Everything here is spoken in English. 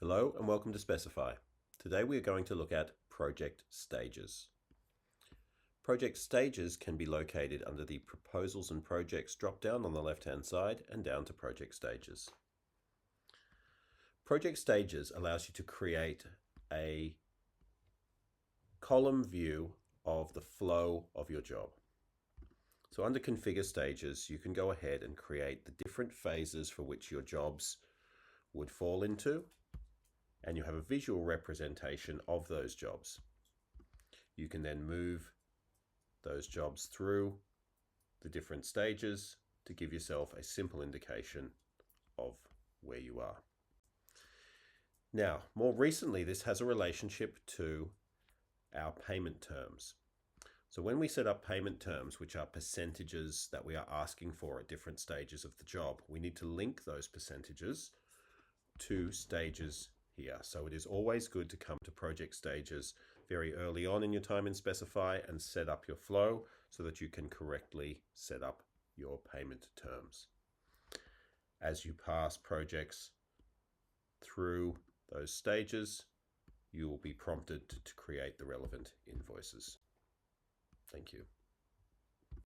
Hello and welcome to Specifi. Today we are going to look at project stages. Project stages can be located under the Proposals and Projects drop-down on the left-hand side and down to Project Stages. Project stages allows you to create a column view of the flow of your job. So under Configure Stages, you can go ahead and create the different phases for which your jobs would fall into, and you have a visual representation of those jobs. You can then move those jobs through the different stages to give yourself a simple indication of where you are. Now, more recently, this has a relationship to our payment terms. So when we set up payment terms, which are percentages that we are asking for at different stages of the job, we need to link those percentages to stages here. So it is always good to come to project stages very early on in your time in Specifi and set up your flow so that you can correctly set up your payment terms. As you pass projects through those stages, you will be prompted to create the relevant invoices. Thank you.